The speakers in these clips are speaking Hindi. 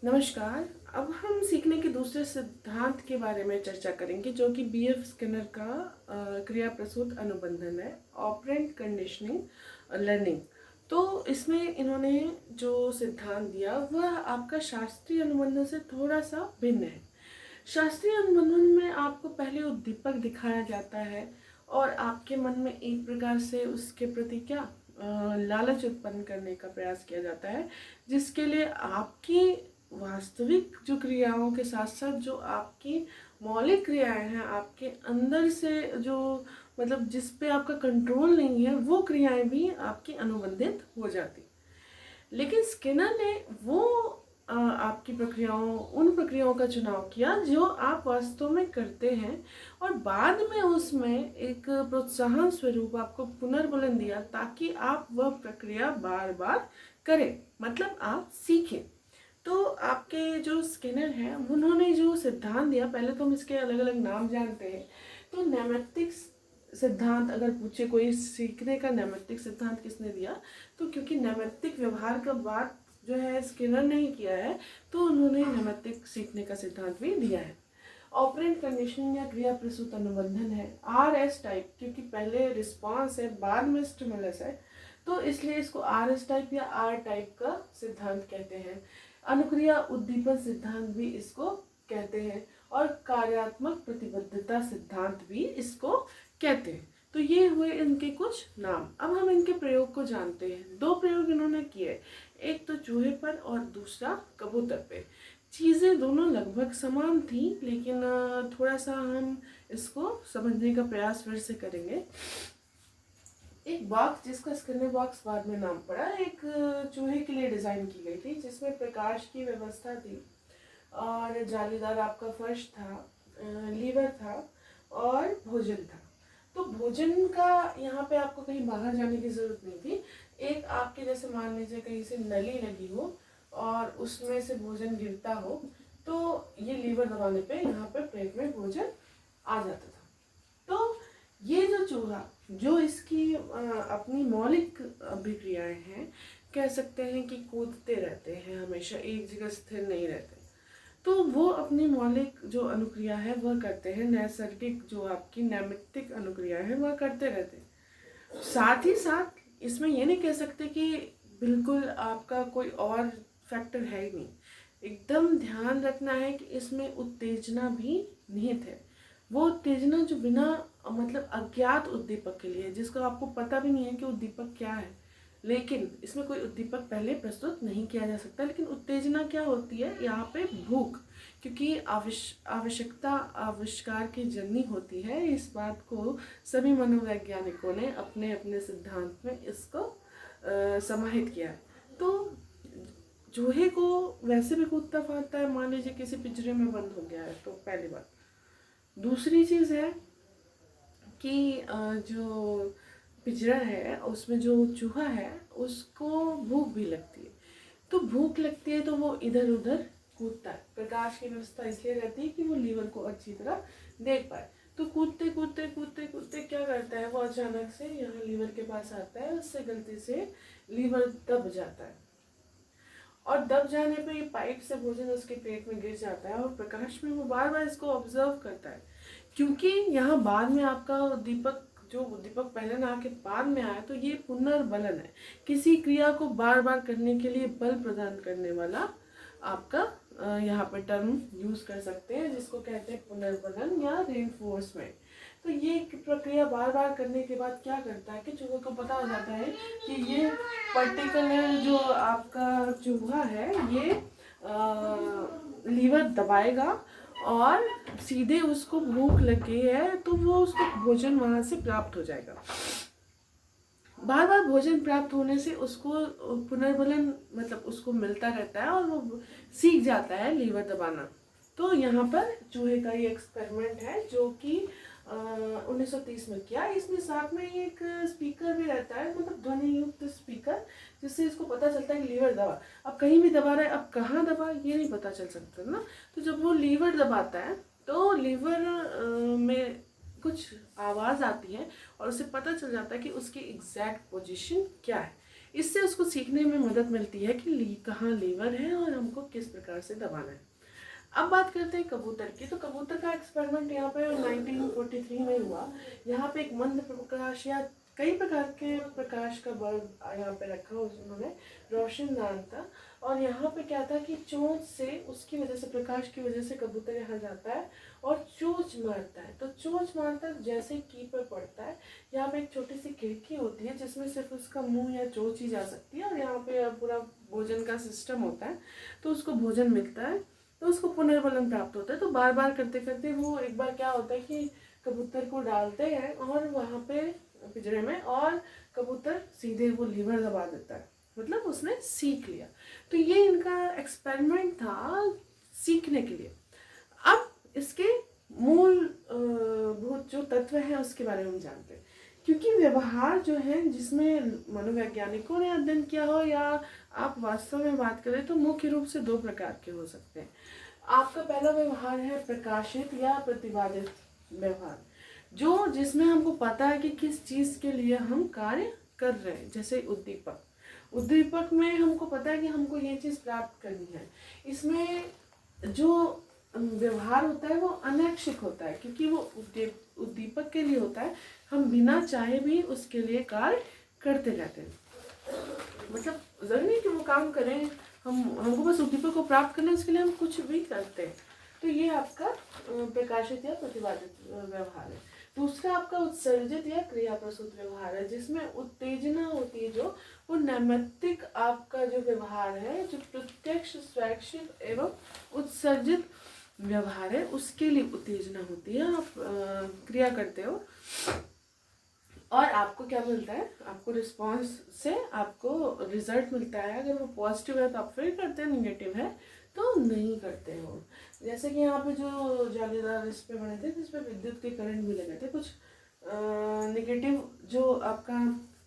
नमस्कार। अब हम सीखने के दूसरे सिद्धांत के बारे में चर्चा करेंगे जो कि बीएफ स्किनर का क्रिया प्रसूत अनुबंधन है, ऑपरेंट कंडीशनिंग लर्निंग। तो इसमें इन्होंने जो सिद्धांत दिया वह आपका शास्त्रीय अनुबंधन से थोड़ा सा भिन्न है। शास्त्रीय अनुबंधन में आपको पहले उद्दीपक दिखाया जाता है और आपके मन में एक प्रकार से उसके प्रति लालच उत्पन्न करने का प्रयास किया जाता है, जिसके लिए आपकी वास्तविक जो क्रियाओं के साथ साथ जो आपकी मौलिक क्रियाएं हैं, आपके अंदर से जो मतलब जिस पे आपका कंट्रोल नहीं है, वो क्रियाएं भी आपकी अनुबंधित हो जाती। लेकिन स्किनर ने वो आपकी उन प्रक्रियाओं का चुनाव किया जो आप वास्तव में करते हैं और बाद में उसमें एक प्रोत्साहन स्वरूप आपको पुनर्बलन दिया ताकि आप वह प्रक्रिया बार बार करें, मतलब आप सीखें। तो आपके जो स्किनर हैं उन्होंने जो सिद्धांत दिया, पहले तो हम इसके अलग अलग नाम जानते हैं। तो नैमित्तिक सिद्धांत, अगर पूछे कोई सीखने का नैमित्तिक सिद्धांत किसने दिया, तो क्योंकि नैमित्तिक व्यवहार का बात जो है स्किनर ने ही किया है, तो उन्होंने नैमित्तिक सीखने का सिद्धांत भी दिया है। ऑपरेंट कंडीशनिंग या क्रिया प्रसूत अनुबंधन है आर एस टाइप, क्योंकि पहले रिस्पॉन्स है बाद में स्टिमुलस है, तो इसलिए इसको आर एस टाइप या आर टाइप का सिद्धांत कहते हैं। अनुक्रिया उद्दीपन सिद्धांत भी इसको कहते हैं और कार्यात्मक प्रतिबद्धता सिद्धांत भी इसको कहते हैं। तो ये हुए इनके कुछ नाम। अब हम इनके प्रयोग को जानते हैं। दो प्रयोग इन्होंने किए, एक तो चूहे पर और दूसरा कबूतर पे। चीज़ें दोनों लगभग समान थी, लेकिन थोड़ा सा हम इसको समझने का प्रयास फिर से करेंगे। एक बॉक्स जिसका स्किनर बॉक्स बाद में नाम पड़ा, एक चूहे के लिए डिज़ाइन की गई थी, जिसमें प्रकाश की व्यवस्था थी और जालीदार आपका फर्श था, लीवर था और भोजन था। तो भोजन का यहाँ पे आपको कहीं बाहर जाने की ज़रूरत नहीं थी। एक आपके जैसे मान लीजिए कहीं से नली लगी हो और उसमें से भोजन गिरता हो, तो ये लीवर दबाने पे यहाँ पे प्लेट में भोजन आ जाता था। तो ये जो चूहा जो इसकी अपनी मौलिक अभिक्रियाएं हैं, कह सकते हैं कि कूदते रहते हैं, हमेशा एक जगह स्थिर नहीं रहते, तो वो अपनी मौलिक जो अनुक्रिया है वह करते हैं। नैसर्गिक जो आपकी नैमित्तिक अनुक्रिया है वह करते रहते हैं। साथ ही साथ इसमें ये नहीं कह सकते कि बिल्कुल आपका कोई और फैक्टर है ही नहीं। एकदम ध्यान रखना है कि इसमें उत्तेजना भी निहित है। वो उत्तेजना जो बिना मतलब अज्ञात उद्दीपक के लिए, जिसका आपको पता भी नहीं है कि उद्दीपक क्या है, लेकिन इसमें कोई उद्दीपक पहले प्रस्तुत नहीं किया जा सकता। लेकिन उत्तेजना क्या होती है यहाँ पे? भूख, क्योंकि आवश्यकता आविष्कार की जननी होती है। इस बात को सभी मनोवैज्ञानिकों ने अपने अपने सिद्धांत में इसको समाहित किया। तो चूहे को वैसे भी कूदता फाड़ता है, मान लीजिए किसी पिंजरे में बंद हो गया है, तो पहली बात। दूसरी चीज़ है कि जो पिंजरा है उसमें जो चूहा है उसको भूख भी लगती है। तो भूख लगती है तो वो इधर उधर कूदता है। प्रकाश की व्यवस्था इसलिए रहती है कि वो लीवर को अच्छी तरह देख पाए। तो कूदते कूदते कूदते कूदते क्या करता है, वो अचानक से यहाँ लीवर के पास आता है, उससे गलती से लीवर दब जाता है और दब जाने पे ये पाइप से भोजन उसके पेट में गिर जाता है और प्रकाश में वो बार बार इसको ऑब्जर्व करता है। क्योंकि यहाँ बाद में आपका उद्दीपक पहले ना आके बाद में आया, तो ये पुनर्बलन है। किसी क्रिया को बार बार करने के लिए बल प्रदान करने वाला आपका यहाँ पे टर्म यूज कर सकते हैं, जिसको कहते हैं पुनर्बलन या रेनफोर्समेंट। तो ये प्रक्रिया बार बार करने के बाद क्या करता है कि चूहे को पता हो जाता है कि ये पर्टिकुलर जो आपका चूहा है ये लीवर दबाएगा और सीधे उसको भूख लगी है, तो वो उसको भोजन वहाँ से प्राप्त हो जाएगा। बार बार भोजन प्राप्त होने से उसको पुनर्बलन मतलब उसको मिलता रहता है और वो सीख जाता है लीवर दबाना। तो यहाँ पर चूहे का ये एक्सपेरिमेंट है जो कि 1930 में किया। इसमें साथ में एक स्पीकर भी रहता है, मतलब ध्वनि युक्त स्पीकर, जिससे इसको पता चलता है कि लीवर दबा। अब कहीं भी दबा रहा है, अब कहाँ दबा ये नहीं पता चल सकता ना। तो जब वो लीवर दबाता है तो लीवर में कुछ आवाज़ आती है और उसे पता चल जाता है कि उसकी एग्जैक्ट पोजीशन क्या है। इससे उसको सीखने में मदद मिलती है कि कहाँ लीवर है और हमको किस प्रकार से दबाना है। अब बात करते हैं कबूतर की। तो कबूतर का एक्सपेरिमेंट यहाँ पे 1943 में हुआ। यहाँ पे एक मंद प्रकाश या कई प्रकार के प्रकाश का बल्ब यहाँ पे रखा उन्होंने, रोशनदान था। और यहाँ पे क्या था कि चोंच से, उसकी वजह से, प्रकाश की वजह से कबूतर यहाँ जाता है और चोंच मारता है। तो चोंच मारता जैसे की पर पड़ता है, यहाँ पे एक छोटी सी खिड़की होती है जिसमें सिर्फ उसका मुंह या चोंच ही जा सकती है, और यहाँ पे पूरा भोजन का सिस्टम होता है, तो उसको भोजन मिलता है, तो उसको पुनर्बलन प्राप्त होता है। तो बार बार करते करते वो एक बार क्या होता है कि कबूतर को डालते हैं और वहाँ पे पिंजरे में, और कबूतर सीधे वो लीवर दबा देता है, मतलब उसने सीख लिया। तो ये इनका एक्सपेरिमेंट था सीखने के लिए। अब इसके मूल भूत जो तत्व है उसके बारे में हम जानते हैं, क्योंकि व्यवहार जो है जिसमें मनोवैज्ञानिकों ने अध्ययन किया हो या आप वास्तव में बात करें तो मुख्य रूप से 2 प्रकार के हो सकते हैं। आपका पहला व्यवहार है प्रकाशित या प्रतिपादित व्यवहार, जो जिसमें हमको पता है कि किस चीज़ के लिए हम कार्य कर रहे हैं। जैसे उद्दीपक, उद्दीपक में हमको पता है कि हमको ये चीज़ प्राप्त करनी है। इसमें जो व्यवहार होता है वो अनैच्छिक होता है, क्योंकि वो उद्दीपक के लिए होता है, हम बिना चाहे भी उसके लिए कार्य करते रहते हैं। मतलब जरूरी नहीं कि वो काम करें, हमको बस उद्दीपक को प्राप्त करना है, उसके लिए हम कुछ भी करते हैं। तो ये आपका प्रकाशित या प्रतिपादित व्यवहार है। दूसरा आपका उत्सर्जित या क्रिया प्रसूत व्यवहार है, जिसमें उत्तेजना होती है, जो वो नैमित्तिक आपका जो व्यवहार है, जो प्रत्यक्ष, स्वैच्छिक एवं उत्सर्जित व्यवहार है, उसके लिए उत्तेजना होती है। आप क्रिया करते हो और आपको क्या मिलता है, आपको रिस्पॉन्स से आपको रिजल्ट मिलता है। अगर वो पॉजिटिव है तो आप फिर करते हैं, निगेटिव है तो नहीं करते हो। जैसे कि यहाँ पे जो जालीदार इस पे बने थे जिस पे विद्युत के करंट भी लगे थे, कुछ निगेटिव जो आपका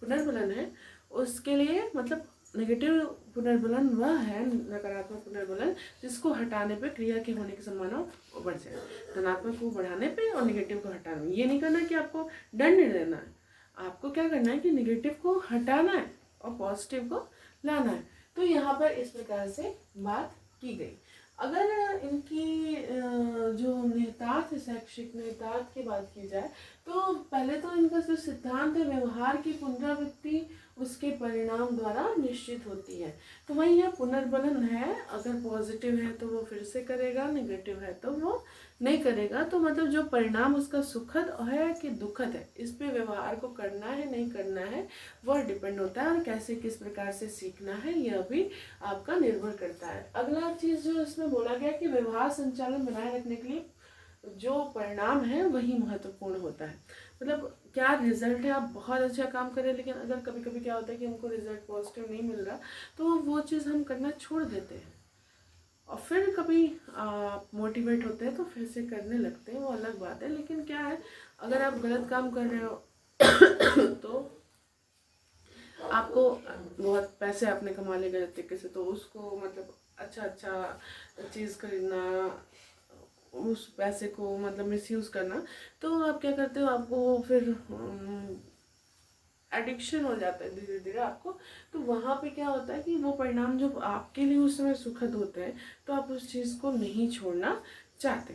पुनर्बलन है उसके लिए, मतलब नेगेटिव पुनर्बलन वह है, नकारात्मक पुनर्बलन, जिसको हटाने पे क्रिया के होने की संभावना बढ़ जाए। धनात्मक को बढ़ाने पे और निगेटिव को हटाने में। ये नहीं करना कि आपको दंड देना है, आपको क्या करना है कि निगेटिव को हटाना है और पॉजिटिव को लाना है। तो यहाँ पर इस प्रकार से बात की गई। अगर इनकी जो निहितार्थ, शैक्षिक निहितार्थ की बात की जाए तो पहले तो इनका जो सिद्धांत है, व्यवहार की पुनरावृत्ति उसके परिणाम द्वारा निश्चित होती है। तो वही है, पुनर्बलन है, अगर पॉजिटिव है तो वो फिर से करेगा, नेगेटिव है तो वो नहीं करेगा। तो मतलब जो परिणाम उसका सुखद है कि दुखद है, इस पे व्यवहार को करना है नहीं करना है वह डिपेंड होता है, और कैसे किस प्रकार से सीखना है यह भी आपका निर्भर करता है। अगला चीज़ जो इसमें बोला गया कि व्यवहार संचालन बनाए रखने के लिए जो परिणाम है वही महत्वपूर्ण होता है। मतलब क्या रिजल्ट है, आप बहुत अच्छा काम करें लेकिन अगर कभी कभी क्या होता है कि हमको रिजल्ट पॉजिटिव नहीं मिल रहा, तो वो चीज़ हम करना छोड़ देते हैं, और फिर कभी आप मोटिवेट होते हैं तो फिर से करने लगते हैं, वो अलग बात है। लेकिन क्या है, अगर आप गलत काम कर रहे हो तो आपको बहुत पैसे आपने कमा लिए गलत तरीके से, तो उसको मतलब अच्छा चीज़ खरीदना, उस पैसे को मतलब मिसयूज़ करना, तो आप क्या करते हो, आपको फिर एडिक्शन हो जाता है धीरे धीरे आपको। तो वहाँ पे क्या होता है कि वो परिणाम जो आपके लिए उस समय सुखद होते हैं, तो आप उस चीज़ को नहीं छोड़ना चाहते।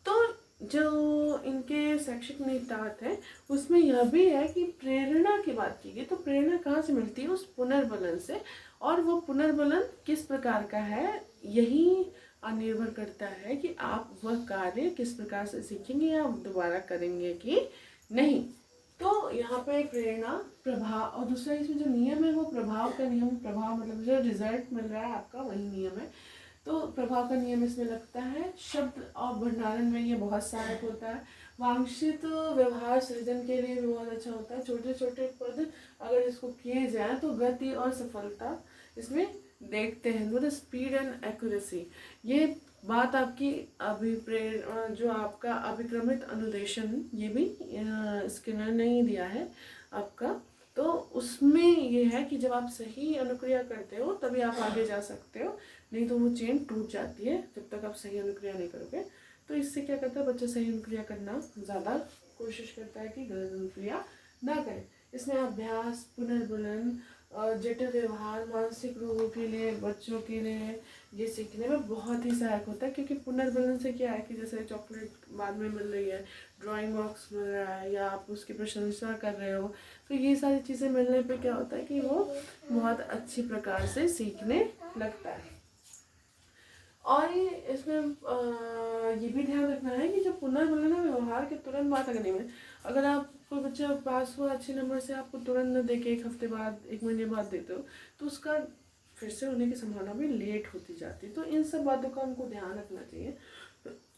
तो जो इनके शैक्षिक निहितार्थ है उसमें यह भी है कि प्रेरणा की बात की गई। तो प्रेरणा कहाँ से मिलती है, उस पुनर्बलन से, और वो पुनर्बलन किस प्रकार का है यही निर्भर करता है कि आप वह कार्य किस प्रकार से सीखेंगे या दोबारा करेंगे कि नहीं। तो यहाँ पे प्रेरणा, प्रभाव, और दूसरा इसमें जो नियम है वो प्रभाव का नियम। प्रभाव मतलब जो रिजल्ट मिल रहा है आपका वही नियम है। तो प्रभाव का नियम इसमें लगता है। शब्द और भंडारण में ये बहुत सहायक होता है। वांछित व्यवहार सृजन के लिए भी बहुत अच्छा होता है। छोटे छोटे पद अगर इसको किए जाए तो गति और सफलता इसमें देखते हैं। मतलब स्पीड एंड एक्यूरेसी, ये बात आपकी जो आपका अभिक्रमित अनुदेशन, ये भी स्किनर ने ही दिया है आपका। तो उसमें ये है कि जब आप सही अनुक्रिया करते हो तभी आप आगे जा सकते हो, नहीं तो वो चेन टूट जाती है जब तक आप सही अनुक्रिया नहीं करोगे। तो इससे क्या करता है, बच्चा सही अनुक्रिया करना ज़्यादा कोशिश करता है कि गलत अनुक्रिया ना करें। इसमें अभ्यास, पुनर्बलन, जटिल व्यवहार, मानसिक रोगों के लिए, बच्चों के लिए ये सीखने में बहुत ही सहायक होता है। क्योंकि पुनर्बलन से क्या है कि जैसे चॉकलेट बाद में मिल रही है, ड्राइंग बॉक्स मिल रहा है, या आप उसकी प्रशंसा कर रहे हो, तो ये सारी चीज़ें मिलने पे क्या होता है कि वो बहुत अच्छी प्रकार से सीखने लगता है। और ये इसमें ये भी ध्यान रखना है कि जब पुनर्बलन है व्यवहार के तुरंत बाद अगले में, अगर आप कोई बच्चा पास हुआ अच्छे नंबर से, आपको तुरंत न देके 1 हफ्ते बाद, 1 महीने बाद देते हो, तो उसका फिर से होने की संभावना भी लेट होती जाती है। तो इन सब बातों का हमको ध्यान रखना चाहिए।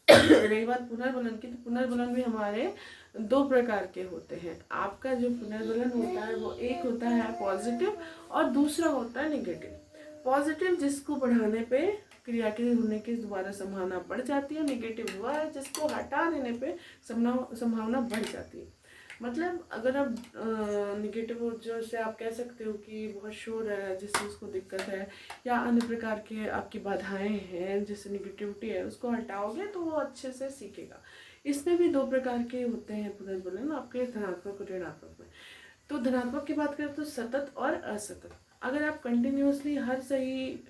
रही बात पुनर्बलन की, तो पुनर्बलन भी हमारे 2 प्रकार के होते हैं। आपका जो पुनर्बलन होता है वो एक होता है पॉजिटिव और दूसरा होता है नेगेटिव। पॉजिटिव जिसको बढ़ाने पे क्रिया के होने की दोबारा संभावना बढ़ जाती है, नेगेटिव हुआ है जिसको हटा देने पे संभावना बढ़ जाती है। मतलब अगर आप निगेटिव जो से आप कह सकते हो कि बहुत शोर है जिससे उसको दिक्कत है, या अन्य प्रकार के आपकी बाधाएं हैं जिससे निगेटिविटी है, उसको हटाओगे तो वो अच्छे से सीखेगा। इसमें भी 2 प्रकार के होते हैं पुनर्बलन आपके, धनात्मक और ऋणात्मक में। तो धनात्मक की बात करें तो सतत और असतत। अगर आप कंटिन्यूसली हर सही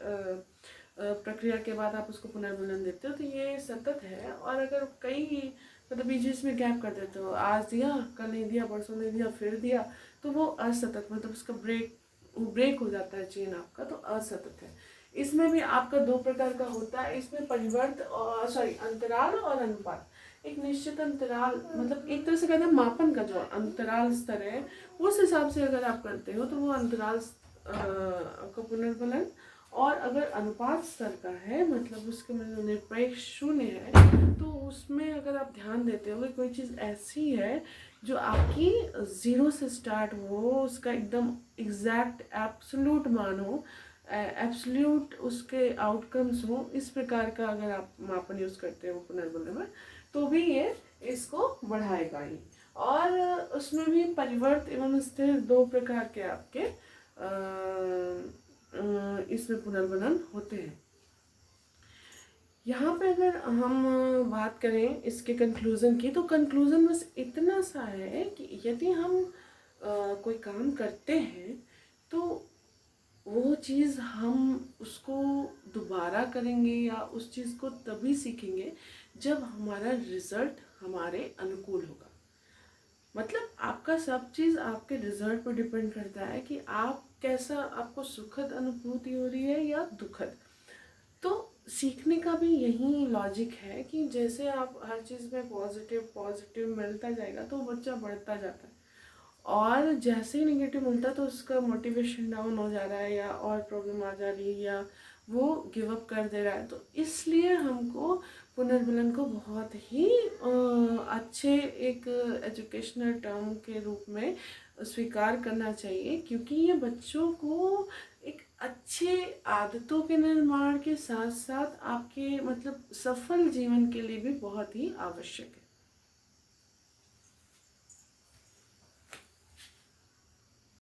प्रक्रिया के बाद आप उसको पुनर्बलन देते हो तो ये सतत है। और अगर कई मतलब बीच बीच में गैप कर देते हो, आज दिया, कल नहीं दिया, परसों नहीं दिया, फिर दिया, तो वो असतत, मतलब उसका ब्रेक हो जाता है चेन आपका, तो असतत है। इसमें भी आपका 2 प्रकार का होता है। इसमें परिवर्त और अंतराल और अनुपात। एक निश्चित अंतराल, मतलब एक तरह से कहते हैं मापन का जो अंतराल स्तर है, उस हिसाब से अगर आप करते हो तो वो अंतराल का पुनर्बलन। और अगर अनुपात स्तर का है, मतलब उसके मतलब निरपेक्ष शून्य है, तो उसमें अगर आप ध्यान देते हो कि कोई चीज़ ऐसी है जो आपकी 0 से स्टार्ट हो, उसका एकदम एग्जैक्ट एब्सोल्यूट मान हो, एब्सोल्यूट उसके आउटकम्स हो, इस प्रकार का अगर आप मापन यूज़ करते हो पुनर्बलन में, तो भी ये इसको बढ़ाएगा ही। और उसमें भी परिवर्त एवं स्थिर 2 प्रकार के आपके इसमें पुनर्बलन होते हैं। यहाँ पे अगर हम बात करें इसके कंक्लूज़न की, तो कंक्लूज़न बस इतना सा है कि यदि हम कोई काम करते हैं तो वो चीज़ हम उसको दोबारा करेंगे या उस चीज़ को तभी सीखेंगे जब हमारा रिज़ल्ट हमारे अनुकूल होगा। मतलब आपका सब चीज़ आपके रिजल्ट पर डिपेंड करता है कि आप कैसा, आपको सुखद अनुभूति हो रही है या दुखद। तो सीखने का भी यही लॉजिक है कि जैसे आप हर चीज़ में पॉजिटिव मिलता जाएगा तो बच्चा बढ़ता जाता है, और जैसे ही निगेटिव मिलता है तो उसका मोटिवेशन डाउन हो जा रहा है या और प्रॉब्लम आ जा रही है या वो गिव अप कर दे रहा है। तो इसलिए हमको पुनर्बलन को बहुत ही अच्छे एक एजुकेशनल टर्म के रूप में स्वीकार करना चाहिए, क्योंकि ये बच्चों को एक अच्छे आदतों के निर्माण के साथ साथ आपके मतलब सफल जीवन के लिए भी बहुत ही आवश्यक है।